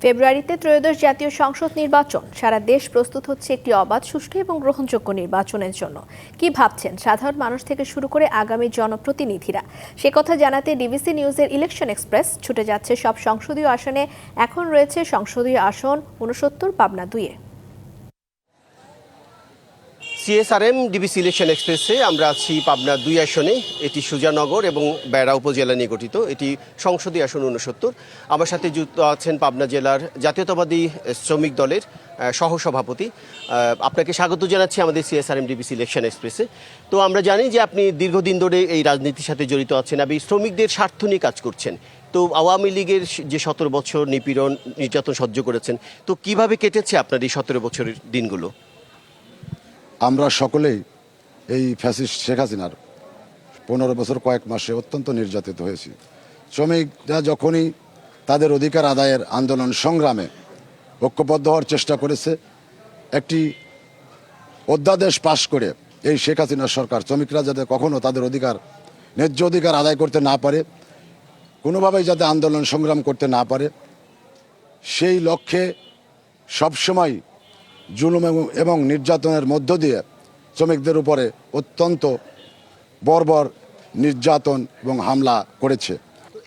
ফেব্রুয়ারিতে ত্রয়োদশ জাতীয় সংসদ নির্বাচন। সারা দেশ প্রস্তুত হচ্ছে একটি অবাধ, সুষ্ঠু এবং গ্রহণযোগ্য নির্বাচনের জন্য। কি ভাবছেন সাধারণ মানুষ থেকে শুরু করে আগামী জনপ্রতিনিধিরা? সে কথা জানাতে ডিবিসি নিউজের ইলেকশন এক্সপ্রেস ছুটে যাচ্ছে সব সংসদীয় আসনে। এখন রয়েছে সংসদীয় আসন ৬৯, পাবনা ২-এ। সিএসআরএম ডিবিসি ইলেকশন এক্সপ্রেসে আমরা আছি পাবনা ২ আসনে। এটি সুজানগর এবং বেড়া উপজেলা নিয়ে গঠিত। এটি সংসদীয় আসন ৬৯। আমার সাথে যুক্ত আছেন পাবনা জেলার জাতীয়তাবাদী শ্রমিক দলের সহসভাপতি। আপনাকে স্বাগত জানাচ্ছি আমাদের সিএসআরএম ডিবিসি ইলেকশন এক্সপ্রেসে। তো আমরা জানি যে আপনি দীর্ঘদিন ধরে এই রাজনীতির সাথে জড়িত আছেন, আপনি শ্রমিকদের স্বার্থ নিয়ে কাজ করছেন। তো আওয়ামী লীগের যে ১৭ বছর নিপীড়ন নির্যাতন সহ্য করেছেন, তো কিভাবে কেটেছে আপনার এই ১৭ বছরের দিনগুলো? আমরা সকলেই এই ফ্যাসিস্ট শেখ হাসিনার ১৫ বছর কয়েক মাসে অত্যন্ত নির্যাতিত হয়েছি। শ্রমিকরা যখনই তাদের অধিকার আদায়ের আন্দোলন সংগ্রামে ঐক্যবদ্ধ হওয়ার চেষ্টা করেছে, একটি অধ্যাদেশ পাশ করে এই শেখ হাসিনার সরকার শ্রমিকরা যাতে কখনো তাদের অধিকার, ন্যায্য অধিকার আদায় করতে না পারে, কোনোভাবেই যাতে আন্দোলন সংগ্রাম করতে না পারে, সেই লক্ষ্যে সবসময় জুলুম এবং নির্যাতনের মধ্য দিয়ে শ্রমিকদের উপরে অত্যন্ত বর্বর নির্যাতন এবং হামলা করেছে।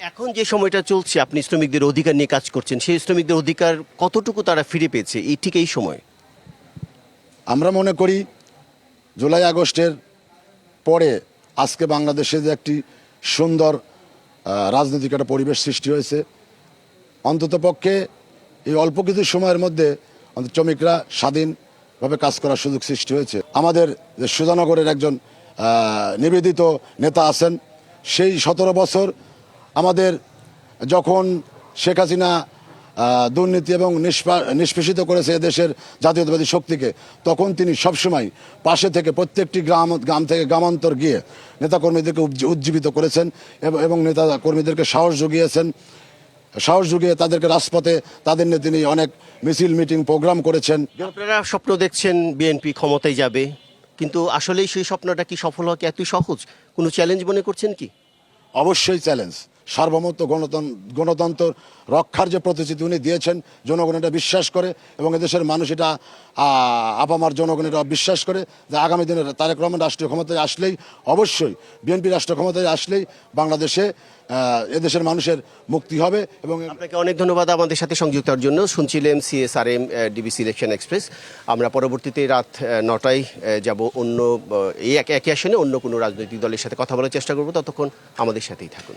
এখন যে সময়টা চলছে, আপনি শ্রমিকদের অধিকার নিয়ে কাজ করছেন, সেই শ্রমিকদের অধিকার কতটুকু তারা ফিরে পেয়েছে ঠিক এই সময়? আমরা মনে করি জুলাই আগস্টের পরে আজকে বাংলাদেশে যে একটি সুন্দর রাজনৈতিক একটা পরিবেশ সৃষ্টি হয়েছে, অন্ততপক্ষে এই অল্প কিছু সময়ের মধ্যে শ্রমিকরা স্বাধীনভাবে কাজ করার সুযোগ সৃষ্টি হয়েছে। আমাদের সুজানগরের একজন নিবেদিত নেতা আছেন, সেই ১৭ বছর আমাদের যখন শেখ হাসিনা দুর্নীতি এবং নিষ্পেষিত করেছে দেশের জাতীয়তাবাদী শক্তিকে, তখন তিনি সবসময় পাশে থেকে প্রত্যেকটি গ্রাম থেকে গ্রামান্তর গিয়ে নেতাকর্মীদেরকে উজ্জীবিত করেছেন এবং নেতা কর্মীদেরকে সাহস জুগিয়ে তাদেরকে রাজপথে তাদের নিয়ে তিনি অনেক মিছিল, মিটিং, প্রোগ্রাম করেছেন। আপনারা স্বপ্ন দেখছেন বিএনপি ক্ষমতায় যাবে, কিন্তু আসলেই সেই স্বপ্নটা কি সফল হওয়া কি এতই সহজ? কোনো চ্যালেঞ্জ মনে করছেন কি? অবশ্যই চ্যালেঞ্জ। সার্বভৌমত্ব গণতন্ত্র রক্ষার যে প্রতিশ্রুতি উনি দিয়েছেন, জনগণ এটা বিশ্বাস করে এবং এদেশের মানুষ এটা আপামার জনগণ এটা বিশ্বাস করে যে আগামী দিনে তারেক রহমান রাষ্ট্রীয় ক্ষমতায় আসলেই, অবশ্যই বিএনপি রাষ্ট্রীয় ক্ষমতায় আসলেই বাংলাদেশে এদেশের মানুষের মুক্তি হবে। এবং আপনাকে অনেক ধন্যবাদ আমাদের সাথে সংযুক্ত হওয়ার জন্য। শুনছিলেন সিএসআরএম ডিবিসি ইলেকশন এক্সপ্রেস। আমরা পরবর্তীতে রাত ৯টায় যাব অন্য একই আসনে অন্য কোনো রাজনৈতিক দলের সাথে কথা বলার চেষ্টা করব। ততক্ষণ আমাদের সাথেই থাকুন।